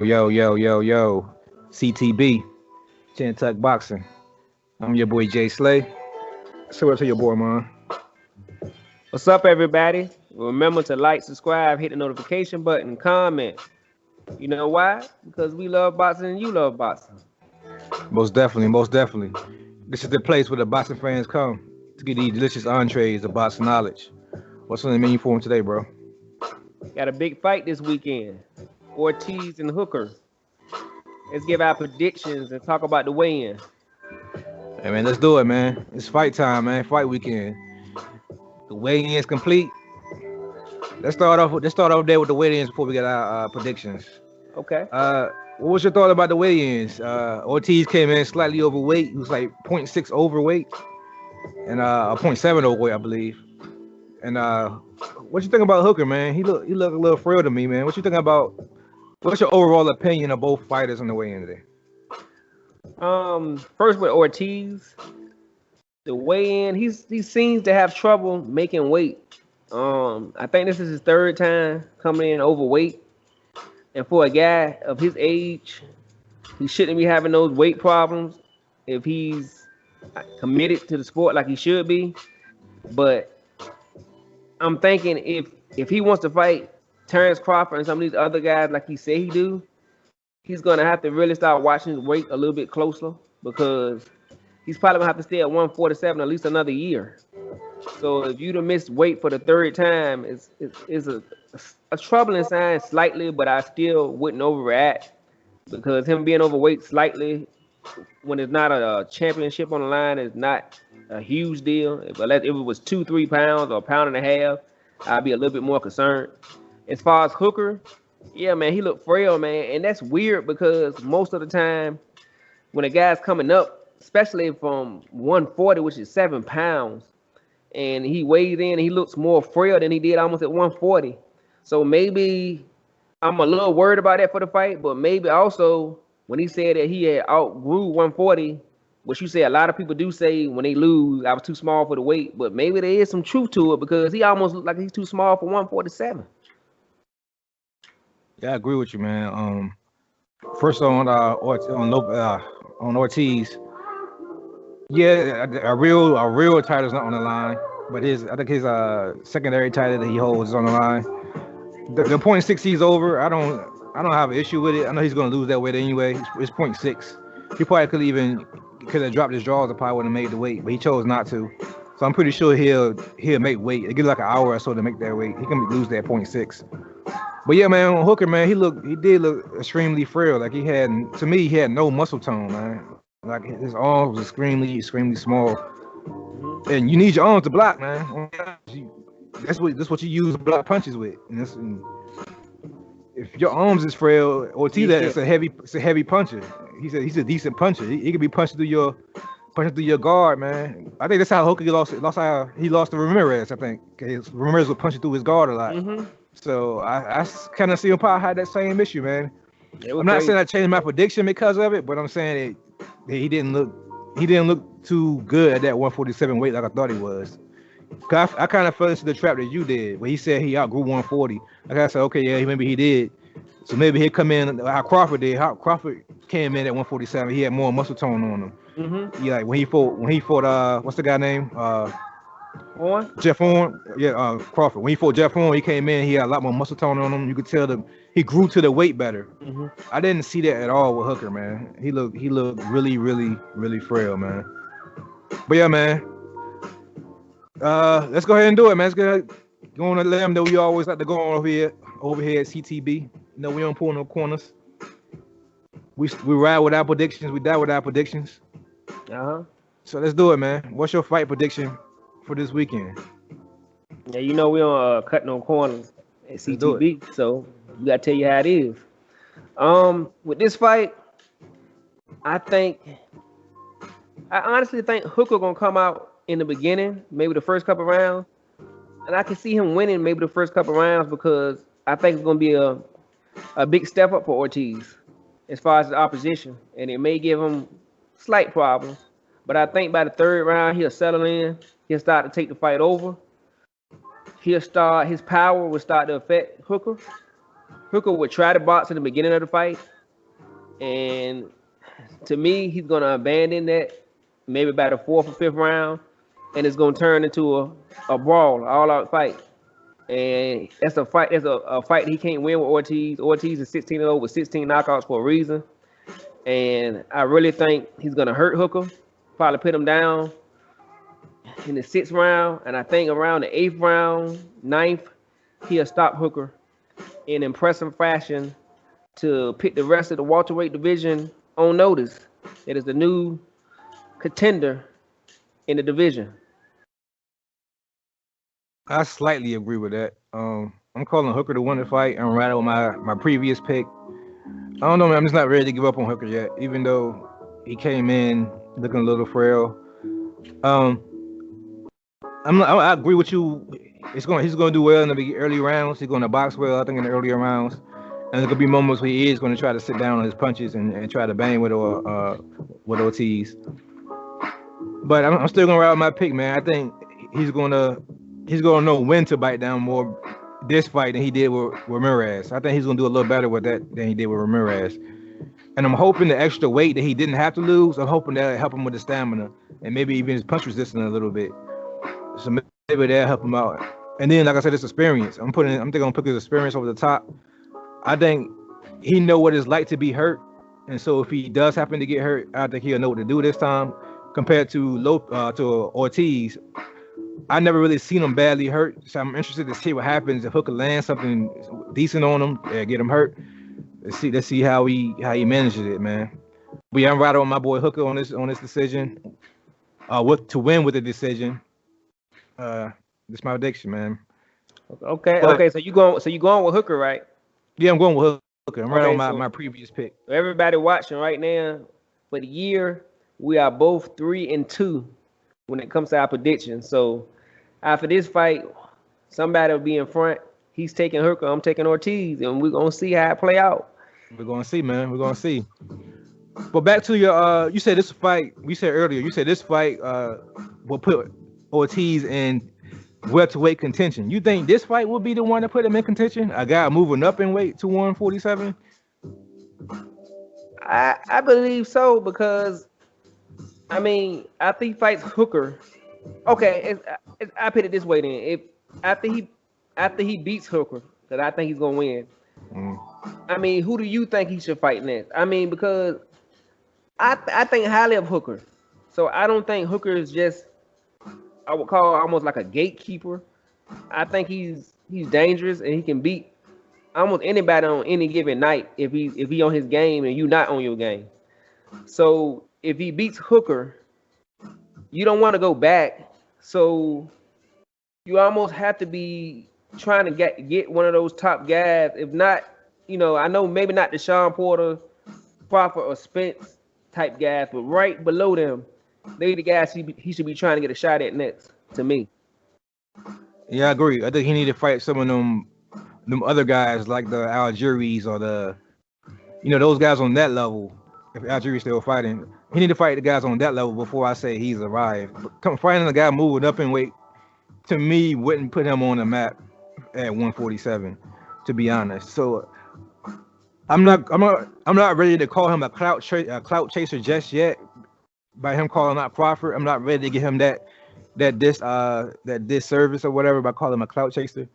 Yo. CTB, Chin Tuck Boxing. I'm your boy Jay Slay. So what's to your boy, man? What's up, everybody? Remember to like, subscribe, hit the notification button, comment. You know why? Because we love boxing and you love boxing. Most definitely. This is the place where the boxing fans come to get these delicious entrees of boxing knowledge. What's on the menu for him today, bro? Got a big fight this weekend. Ortiz and Hooker. Let's give our predictions and talk about the weigh-in. Hey, man, let's do it, man. It's fight time, man. Fight weekend. The weigh-in is complete. Let's start off there with the weigh-ins before we get our predictions. Okay. What was your thought about the weigh-ins? Ortiz came in slightly overweight. He was like 0.6 overweight and a 0.7 overweight, I believe. And what you think about Hooker, man? He look a little frail to me, man. What you think about? What's your overall opinion of both fighters on the weigh-in today? First with Ortiz, the weigh-in, he seems to have trouble making weight. I think this is his third time coming in overweight. And for a guy of his age, he shouldn't be having those weight problems if he's committed to the sport like he should be. But I'm thinking if he wants to fight Terrence Crawford and some of these other guys like he said he do, he's gonna have to really start watching his weight a little bit closer because he's probably gonna have to stay at 147 at least another year. So if you'd have missed weight for the third time, it's a troubling sign slightly, but I still wouldn't overreact because him being overweight slightly when it's not a championship on the line is not a huge deal. If it was 2-3 pounds or a pound and a half, I'd be a little bit more concerned. As far as Hooker, yeah, man, he looked frail, man, and that's weird because most of the time when a guy's coming up, especially from 140, which is 7 pounds, and he weighs in, he looks more frail than he did almost at 140. So maybe I'm a little worried about that for the fight, but maybe also when he said that he had outgrew 140, which you say a lot of people do say when they lose, I was too small for the weight, but maybe there is some truth to it because he almost looked like he's too small for 147. Yeah, I agree with you, man. First on Ortiz, yeah, a real title's not on the line, but I think his secondary title that he holds is on the line. The 0.6 he's over. I don't have an issue with it. I know he's gonna lose that weight anyway. It's 0.6. He probably could have dropped his jaws. I probably would have made the weight, but he chose not to. So I'm pretty sure he'll make weight. It gives like an hour or so to make that weight. He can lose that 0.6. But yeah, man, on Hooker, man, he did look extremely frail. Like he had no muscle tone, man. Like his arms was extremely small. And you need your arms to block, man. That's what you use block punches with. And if your arms is frail, Ortiz it's a heavy puncher. He's a decent puncher. He could be punching through your guard, man. I think that's how Hooker lost to Ramirez. I think Ramirez was punching through his guard a lot. Mm-hmm. So I kind of see him probably had that same issue, man. I'm not crazy. saying I changed my prediction because of it, but I'm saying that he didn't look too good at that 147 weight like I thought he was. I kind of fell into the trap that you did, where he said he outgrew 140. Like I said, okay, yeah, maybe he did. So maybe he'll come in how Crawford did. How Crawford came in at 147. He had more muscle tone on him. Mm-hmm. Yeah, like when he fought what's the guy name? Horn? Jeff Horn, yeah, Crawford. When he fought Jeff Horn, he came in. He had a lot more muscle tone on him. You could tell he grew to the weight better. Mm-hmm. I didn't see that at all with Hooker, man. He looked really frail, man. But yeah, man. Let's go ahead and do it, man. Let's go on the limb that we always like to go on over here at CTB. You know, we don't pull no corners. We ride with our predictions. We die with our predictions. Uh-huh. So let's do it, man. What's your fight prediction for this weekend? Yeah, you know we don't cut no corners at CTB, so we gotta tell you how it is. With this fight, I honestly think Hooker gonna come out in the beginning, maybe the first couple rounds, and I can see him winning maybe the first couple rounds because I think it's gonna be a big step up for Ortiz as far as the opposition, and it may give him slight problems. But I think by the third round he'll settle in. He'll start to take the fight over. His power will start to affect Hooker. Hooker would try to box in the beginning of the fight, and to me, he's gonna abandon that maybe by the fourth or fifth round, and it's gonna turn into a brawl, all-out fight. And that's a fight. That's a fight he can't win with Ortiz. Ortiz is 16-0 with 16 knockouts for a reason. And I really think he's gonna hurt Hooker, probably put him down in the 6th round. And I think around the 8th round, 9th, he'll stop Hooker in impressive fashion to put the rest of the welterweight division on notice. It is the new contender in the division. I slightly agree with that. I'm calling Hooker to win the fight. I'm right with my previous pick. I don't know, man. I'm just not ready to give up on Hooker yet, even though he came in looking a little frail. I agree with you. He's gonna do well in the early rounds. He's gonna box well, I think, in the earlier rounds. And there's gonna be moments where he is gonna try to sit down on his punches and try to bang with Ortiz. But I'm still gonna ride with my pick, man. I think he's gonna know when to bite down more this fight than he did with Ramirez. I think he's gonna do a little better with that than he did with Ramirez. And I'm hoping the extra weight that he didn't have to lose, I'm hoping that'll help him with the stamina and maybe even his punch resistance a little bit. So maybe that'll help him out. And then, like I said, it's experience. I'm gonna put his experience over the top. I think he know what it's like to be hurt, and so if he does happen to get hurt, I think he'll know what to do this time. Compared to Ortiz, I never really seen him badly hurt, so I'm interested to see what happens if Hooker lands something decent on him and get him hurt. Let's see how he manages it, man. But yeah, I'm riding on my boy Hooker on this decision. To win with the decision. This my prediction, man. Okay. So you going with Hooker, right? Yeah, I'm going with Hooker. I'm right on my previous pick. Everybody watching right now, for the year, we are both 3-2 when it comes to our predictions. So after this fight, somebody will be in front. He's taking Hooker, I'm taking Ortiz, and we're gonna see how it play out. We're gonna see, man. We're gonna see. But back to your you said this fight, we said earlier, you said this fight will put Ortiz in welterweight contention. You think this fight will be the one to put him in contention? A guy moving up in weight to 147? I believe so, because I mean, after he fights Hooker, okay, I put it this way then. If after he beats Hooker, because I think he's gonna win. I mean, who do you think he should fight next? I mean, because I think highly of Hooker, so I don't think Hooker is just, I would call almost like a gatekeeper. I think he's dangerous and he can beat almost anybody on any given night if he on his game and you not on your game. So if he beats Hooker, you don't want to go back. So you almost have to be trying to get one of those top guys. If not, I know maybe not the Sean Porter, Crawford, or Spence type guys, but right below them, they the guys he should be trying to get a shot at next, to me. Yeah, I agree. I think he need to fight some of them other guys like the Algiers or those guys on that level. If Algiers still fighting, he need to fight the guys on that level before I say he's arrived. But fighting a guy moving up in weight, to me, wouldn't put him on the map at 147, to be honest. So I'm not ready to call him a clout chaser just yet. By him calling out Crawford, I'm not ready to give him that disservice or whatever by calling him a clout chaser.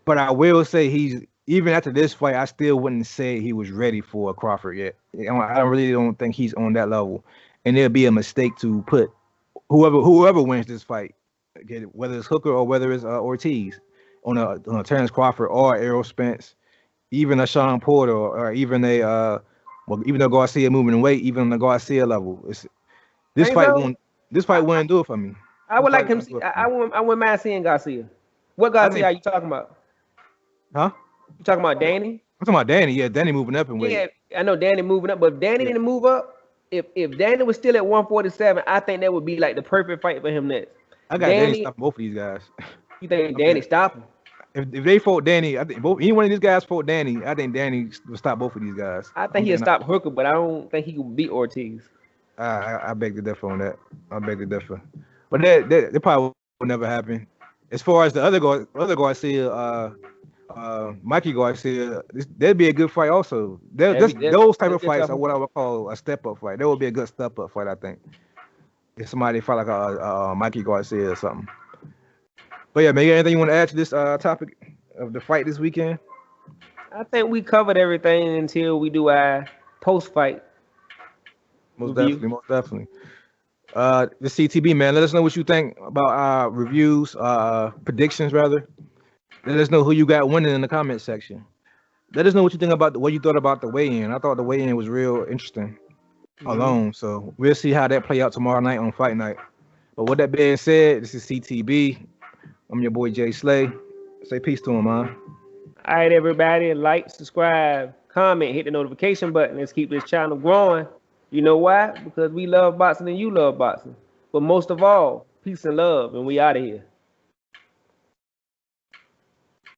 But I will say even after this fight, I still wouldn't say he was ready for Crawford yet. I really don't think he's on that level, and it'll be a mistake to put whoever wins this fight, whether it's Hooker or whether it's Ortiz, on a Terrence Crawford or Errol Spence, even a Sean Porter or even even though Garcia moving in weight, even on the Garcia level, this fight wouldn't do it for me. I would like him. I wouldn't mind seeing Garcia. What Garcia are you talking about? Huh? You talking about Danny? I'm talking about Danny. Yeah, Danny moving up in weight. Yeah, I know Danny moving up, but if Danny didn't move up, if Danny was still at 147, I think that would be like the perfect fight for him next. I got Danny stopping both of these guys. You think Danny stop him? If they fought Danny, I think any one of these guys fought Danny, I think Danny will stop both of these guys. I think he'll stop Hooker, but I don't think he can beat Ortiz. I beg to differ on that. I beg to differ. But that probably will never happen. As far as the other Garcia, Mikey Garcia, that'd be a good fight also. Those type of fights are what I would call a step up fight. That would be a good step up fight, I think. If somebody fight like a Mikey Garcia or something. But yeah, maybe anything you want to add to this topic of the fight this weekend? I think we covered everything until we do our post fight. Most definitely. The CTB, man, let us know what you think about reviews, predictions rather. Let us know who you got winning in the comment section. Let us know what you think about what you thought about the weigh-in. I thought the weigh-in was real interesting alone. So we'll see how that play out tomorrow night on fight night. But with that being said, this is CTB. I'm your boy Jay Slay. Say peace to him, man. All right, everybody, like, subscribe, comment, hit the notification button. Let's keep this channel growing. You know why? Because we love boxing and you love boxing. But most of all, peace and love, and we out of here.